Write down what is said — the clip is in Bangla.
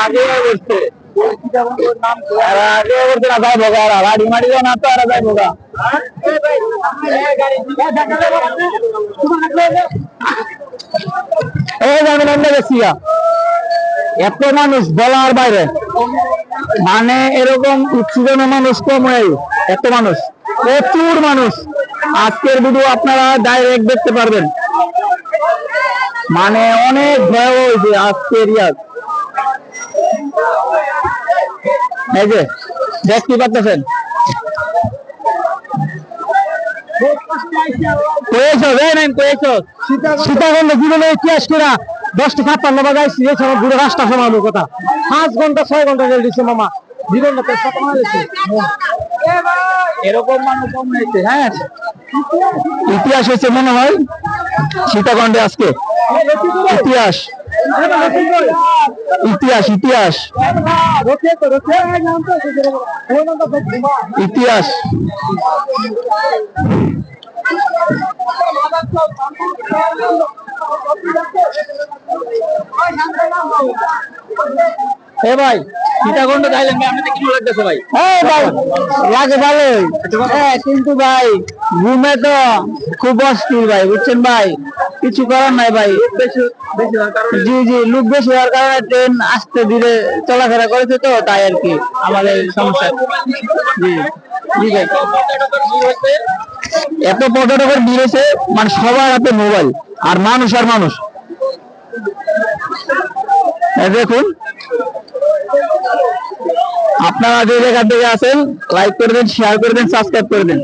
আগে বসছে আগে বলছে না যাই ভোগা গাড়ি মারি না তো আর যাই ভোগা এত মানুষ বলার বাইরে, মানে এরকম উৎসুজনে মানুষ কম হয়, এত মানুষ, প্রচুর মানুষ। আজকের ভিডিও আপনারা ডাইরেক্ট দেখতে পারবেন, মানে অনেক ভয়াবহ হয়েছে আজকের ইয়াদ। এই যে দেখতে পাচ্ছেন সীতাকুণ্ড জীবনে ইতিহাস করা 10টা 56 বাজাইছি, এছাড়া পুরো রাস্তা সমানো কথা 5 ঘন্টা 6 ঘন্টা রেল দিচ্ছে মামা জীবনটা এরকম মানুষ কম হয়েছে। হ্যাঁ, ইতিহাস হয়েছে মনে হয় সীতাকুণ্ডে আজকে, ইতিহাস ইতিহাস ইতিহাস ইতিহাস। এ ভাই সীতাকুণ্ড যাইলেন আপনাদের কি লাগতেছে ভাই? হ্যাঁ ভাই লাগে ভালোই, কিন্তু ভাই ঘুমে তো খুব অস্থির ভাই, বুঝছেন ভাই, কিছু করার নাই ভাই। জি জি, লোক বেশি হওয়ার কারণে ট্রেন আস্তে ধীরে চলাফেরা করেছে তো, তাই আর কি আমাদের সমস্যা। জি জি ভাই, এত পর্যটকের ভিড় হয়েছে, মানে সবার হাতে মোবাইল, আর মানুষ আর মানুষ। দেখুন আপনারা যে জায়গা থেকে আছেন, লাইক করে দেন, শেয়ার করে দেন, সাবস্ক্রাইব করে দেন।